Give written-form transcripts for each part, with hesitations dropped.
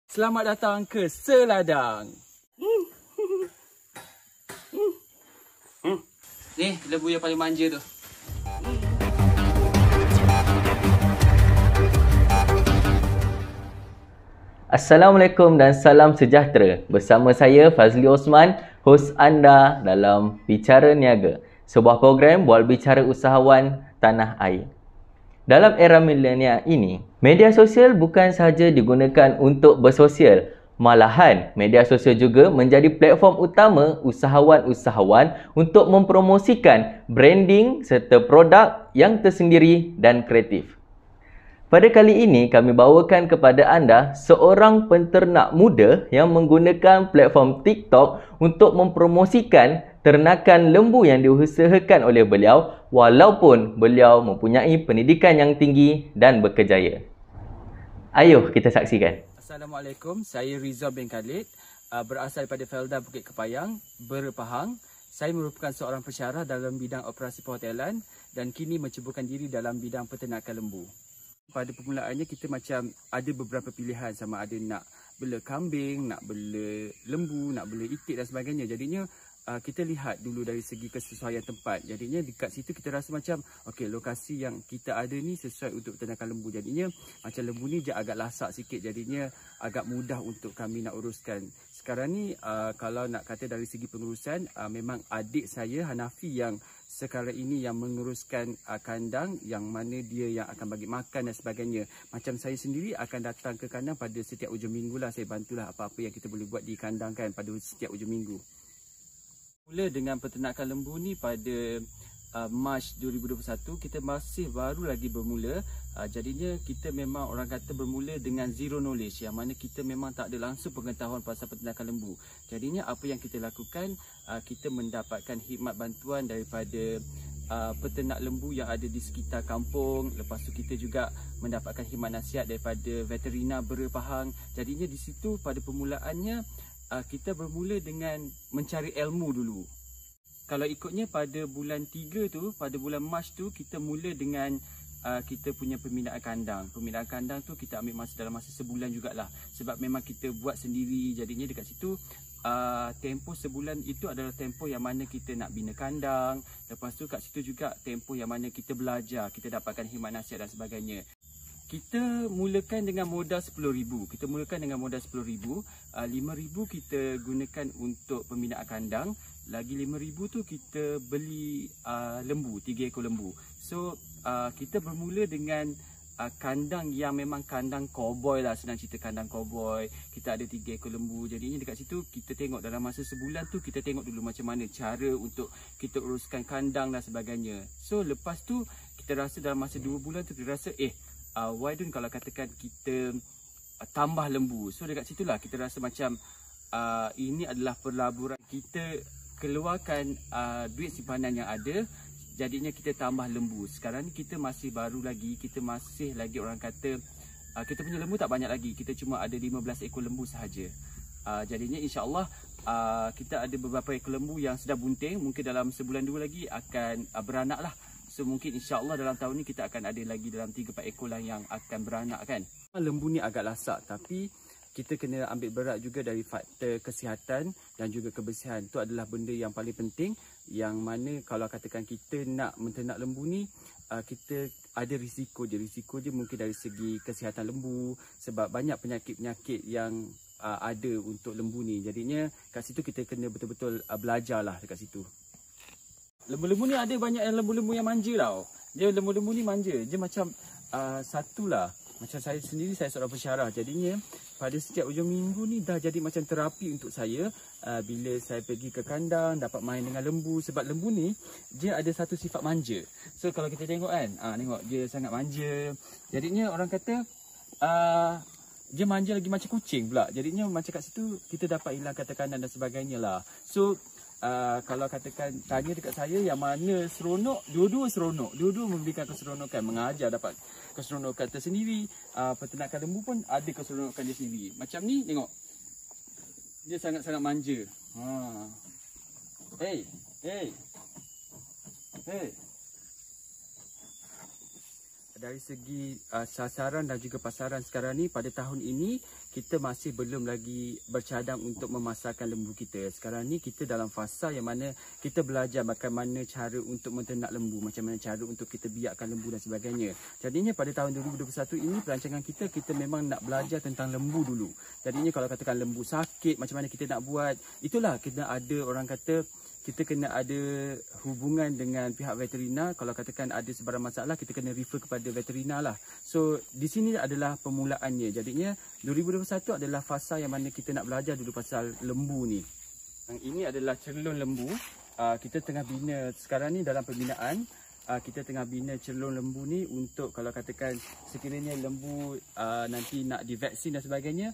Selamat datang ke Seladang. Ni lembu yang paling manja tu. Assalamualaikum dan salam sejahtera. Bersama saya Fazli Osman, hos anda dalam Bicara Niaga, sebuah program bual bicara usahawan tanah air. Dalam era milenial ini, media sosial bukan sahaja digunakan untuk bersosial, malahan media sosial juga menjadi platform utama usahawan-usahawan untuk mempromosikan branding serta produk yang tersendiri dan kreatif. Pada kali ini, kami bawakan kepada anda seorang penternak muda yang menggunakan platform TikTok untuk mempromosikan ternakan lembu yang diusahakan oleh beliau walaupun beliau mempunyai pendidikan yang tinggi dan berkejaya. Ayo kita saksikan. Assalamualaikum, saya Rizal bin Khalid, berasal daripada Felda Bukit Kepayang, Berpahang. Saya merupakan seorang pensyarah dalam bidang operasi perhotelan dan kini menceburkan diri dalam bidang peternakan lembu. Pada permulaannya kita macam ada beberapa pilihan, sama ada nak bela kambing, nak bela lembu, nak bela itik dan sebagainya. Jadinya kita lihat dulu dari segi kesesuaian tempat. Jadinya dekat situ kita rasa macam okey, lokasi yang kita ada ni sesuai untuk peternakan lembu. Jadinya macam lembu ni je agak lasak sikit, jadinya agak mudah untuk kami nak uruskan. Sekarang ni kalau nak kata dari segi pengurusan, memang adik saya Hanafi yang sekarang ini yang menguruskan kandang, yang mana dia yang akan bagi makan dan sebagainya. Macam saya sendiri akan datang ke kandang pada setiap hujung minggu lah. Saya bantulah apa-apa yang kita boleh buat di kandang kan pada setiap hujung minggu. Mula dengan peternakan lembu ni pada Mac 2021, kita masih baru lagi bermula. Jadinya kita memang orang kata bermula dengan zero knowledge, yang mana kita memang tak ada langsung pengetahuan pasal peternakan lembu. Jadinya apa yang kita lakukan, kita mendapatkan khidmat bantuan daripada peternak lembu yang ada di sekitar kampung. Lepas tu kita juga mendapatkan khidmat nasihat daripada veterina Berpahang. Jadinya di situ pada permulaannya kita bermula dengan mencari ilmu dulu. Kalau ikutnya pada bulan 3 tu, pada bulan Mac tu, kita mula dengan kita punya pembinaan kandang. Pembinaan kandang tu kita ambil masa dalam masa sebulan jugalah. Sebab memang kita buat sendiri. Jadinya dekat situ tempoh sebulan itu adalah tempoh yang mana kita nak bina kandang. Lepas tu kat situ juga tempoh yang mana kita belajar, kita dapatkan khidmat nasihat dan sebagainya. Kita mulakan dengan modal RM10,000. Kita mulakan dengan modal RM10,000. RM5,000 kita gunakan untuk pembinaan kandang. Lagi RM5,000 tu kita beli lembu, 3 ekor lembu. So kita bermula dengan kandang yang memang kandang cowboy lah, senang cerita kandang cowboy. Kita ada 3 ekor lembu. Jadinya dekat situ kita tengok dalam masa sebulan tu, kita tengok dulu macam mana cara untuk kita uruskan kandang dan sebagainya. So lepas tu kita rasa dalam masa 2 bulan tu kita rasa why don't kalau katakan kita tambah lembu. So dekat situlah kita rasa macam ini adalah pelaburan. Kita keluarkan duit simpanan yang ada, jadinya kita tambah lembu. Sekarang ni kita masih baru lagi, kita masih lagi orang kata kita punya lembu tak banyak lagi. Kita cuma ada 15 ekor lembu sahaja. Jadinya insya-Allah kita ada beberapa ekor lembu yang sudah bunting. Mungkin dalam sebulan 2 lagi akan beranak lah. So mungkin insya-Allah dalam tahun ni kita akan ada lagi dalam 3-4 ekor lah yang akan beranak kan. Lembu ni agak lasak, tapi kita kena ambil berat juga dari faktor kesihatan dan juga kebersihan. Itu adalah benda yang paling penting, yang mana kalau katakan kita nak menternak lembu ni, kita ada risiko je. Risiko je mungkin dari segi kesihatan lembu, sebab banyak penyakit-penyakit yang ada untuk lembu ni. Jadinya kat situ kita kena betul-betul belajar lah dekat situ. Lembu-lembu ni ada banyak yang lembu-lembu yang manja tau. Dia lembu-lembu ni manja. Dia macam satulah. Macam saya sendiri, saya seorang pensyarah. Jadinya pada setiap hujung minggu ni dah jadi macam terapi untuk saya. Bila saya pergi ke kandang, dapat main dengan lembu. Sebab lembu ni dia ada satu sifat manja. So kalau kita tengok kan, tengok dia sangat manja. Jadinya orang kata dia manja lagi macam kucing pula. Jadinya macam kat situ kita dapat hilangkan tekanan dan sebagainya lah. So kalau katakan tanya dekat saya yang mana seronok, dua-dua seronok. Dua-dua memberikan keseronokan. Mengajar dapat keseronokan tersendiri. Peternakan lembu pun ada keseronokan dia sendiri. Macam ni tengok. Dia sangat-sangat manja. Hey. Dari segi sasaran dan juga pasaran sekarang ni, pada tahun ini kita masih belum lagi bercadang untuk memasarkan lembu kita. Sekarang ni kita dalam fasa yang mana kita belajar bagaimana cara untuk menternak lembu, macam mana cara untuk kita biakkan lembu dan sebagainya. Jadinya pada tahun 2021 ini perancangan kita memang nak belajar tentang lembu dulu. Jadinya kalau katakan lembu sakit, macam mana kita nak buat, itulah kita ada orang kata kita kena ada hubungan dengan pihak veterina. Kalau katakan ada sebarang masalah, kita kena refer kepada veterina lah. So di sini adalah permulaannya. Jadinya 2021 adalah fasa yang mana kita nak belajar dulu pasal lembu ni. Yang ini adalah cerlun lembu. Kita tengah bina sekarang ni dalam pembinaan. Kita tengah bina cerlun lembu ni untuk kalau katakan sekiranya lembu nanti nak divaksin dan sebagainya,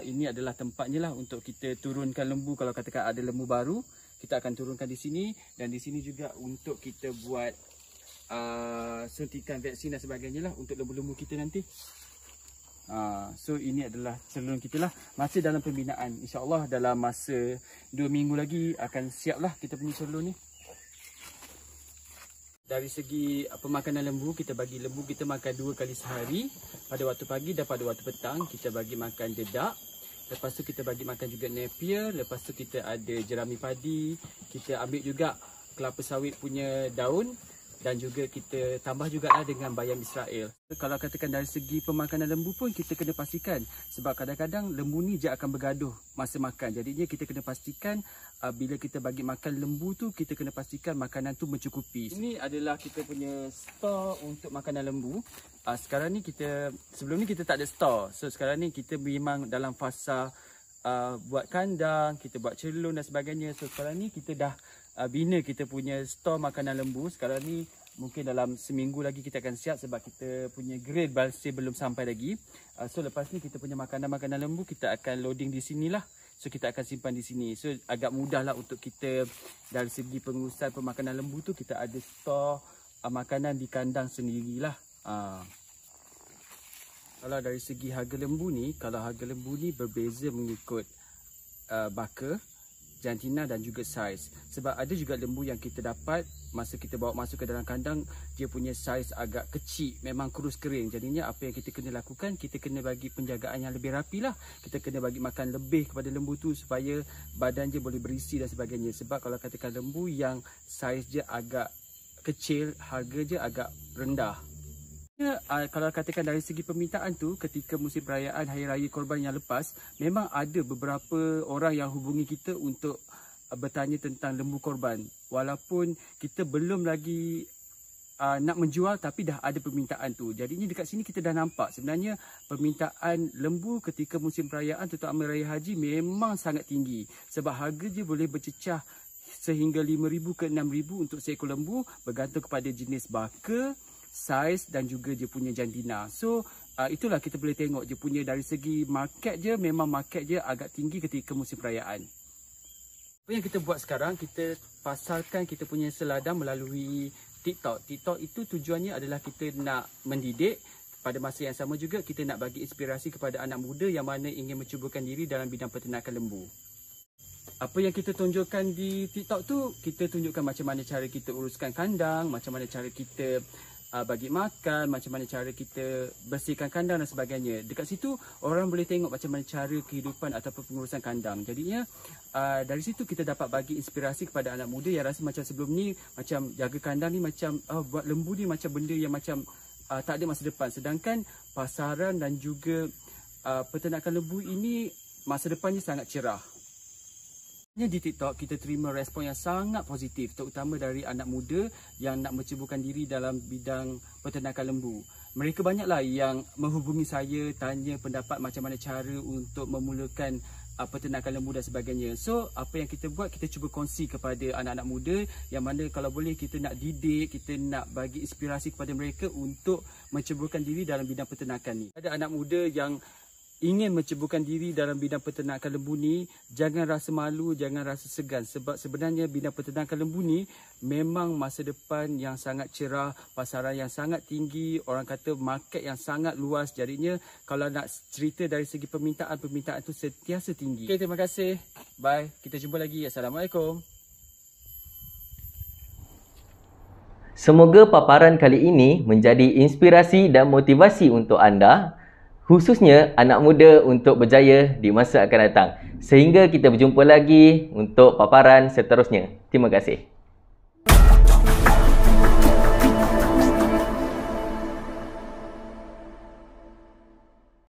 ini adalah tempatnya lah untuk kita turunkan lembu. Kalau katakan ada lembu baru, kita akan turunkan di sini, dan di sini juga untuk kita buat suntikan vaksin dan sebagainya lah untuk lembu-lembu kita nanti. So ini adalah cerlun kita lah, masih dalam pembinaan. InsyaAllah dalam masa 2 minggu lagi akan siap lah kita punya cerlun ni. Dari segi pemakanan lembu, kita bagi lembu kita makan 2 kali sehari, pada waktu pagi dan pada waktu petang. Kita bagi makan dedak. Lepas tu kita bagi makan juga napier. Lepas tu kita ada jerami padi. Kita ambil juga kelapa sawit punya daun. Dan juga kita tambah juga dengan bayam Israel. Kalau katakan dari segi pemakanan lembu pun kita kena pastikan. Sebab kadang-kadang lembu ni je akan bergaduh masa makan. Jadinya kita kena pastikan bila kita bagi makan lembu tu, kita kena pastikan makanan tu mencukupi. Ini adalah kita punya store untuk makanan lembu. Sekarang ni sebelum ni kita tak ada store. So sekarang ni kita memang dalam fasa buat kandang, kita buat cerlun dan sebagainya. So sekarang ni kita dah bina kita punya store makanan lembu. Sekarang ni mungkin dalam seminggu lagi kita akan siap sebab kita punya grade balsir belum sampai lagi. So lepas ni kita punya makanan-makanan lembu kita akan loading di sinilah. So kita akan simpan di sini. So agak mudah lah untuk kita dari segi pengurusan pemakanan lembu tu, kita ada store makanan di kandang sendirilah. Kalau dari segi harga lembu ni, berbeza mengikut baka, jantina dan juga saiz. Sebab ada juga lembu yang kita dapat masa kita bawa masuk ke dalam kandang, dia punya saiz agak kecil, memang kurus kering. Jadinya apa yang kita kena lakukan, kita kena bagi penjagaan yang lebih rapi lah. Kita kena bagi makan lebih kepada lembu tu supaya badan dia boleh berisi dan sebagainya. Sebab kalau katakan lembu yang saiz dia agak kecil, harga dia agak rendah. Kalau katakan dari segi permintaan tu, ketika musim perayaan Hari Raya Korban yang lepas, memang ada beberapa orang yang hubungi kita untuk bertanya tentang lembu korban. Walaupun kita belum lagi nak menjual, tapi dah ada permintaan tu. Jadinya dekat sini kita dah nampak sebenarnya permintaan lembu ketika musim perayaan, terutama Raya Haji, memang sangat tinggi. Sebab harga dia boleh bercecah sehingga RM5,000 ke RM6,000 untuk seekor lembu, bergantung kepada jenis baka, saiz dan juga dia punya jantina. So itulah kita boleh tengok dia punya dari segi market je, memang market je agak tinggi ketika musim perayaan. Apa yang kita buat sekarang, kita pasarkan kita punya seladang melalui TikTok. TikTok itu tujuannya adalah kita nak mendidik, pada masa yang sama juga kita nak bagi inspirasi kepada anak muda yang mana ingin mencubakan diri dalam bidang peternakan lembu. Apa yang kita tunjukkan di TikTok tu, kita tunjukkan macam mana cara kita uruskan kandang, macam mana cara kita bagi makan, macam mana cara kita bersihkan kandang dan sebagainya. Dekat situ orang boleh tengok macam mana cara kehidupan ataupun pengurusan kandang. Jadinya dari situ kita dapat bagi inspirasi kepada anak muda yang rasa macam sebelum ni, macam jaga kandang ni macam buat lembu ni macam benda yang macam tak ada masa depan. Sedangkan pasaran dan juga peternakan lembu ini masa depannya sangat cerah. Di TikTok kita terima respon yang sangat positif, terutama dari anak muda yang nak menceburkan diri dalam bidang peternakan lembu. Mereka banyaklah yang menghubungi saya, tanya pendapat macam mana cara untuk memulakan peternakan lembu dan sebagainya. So apa yang kita buat, kita cuba kongsi kepada anak-anak muda yang mana kalau boleh kita nak didik, kita nak bagi inspirasi kepada mereka untuk menceburkan diri dalam bidang peternakan ni. Ada anak muda yang ingin menceburkan diri dalam bidang peternakan lembu ni, jangan rasa malu, jangan rasa segan. Sebab sebenarnya bidang peternakan lembu ni memang masa depan yang sangat cerah, pasaran yang sangat tinggi, orang kata market yang sangat luas. Jadinya kalau nak cerita dari segi permintaan tu sentiasa tinggi. Okay, terima kasih. Bye. Kita jumpa lagi. Assalamualaikum. Semoga paparan kali ini menjadi inspirasi dan motivasi untuk anda, khususnya anak muda untuk berjaya di masa akan datang. Sehingga kita berjumpa lagi untuk paparan seterusnya. Terima kasih.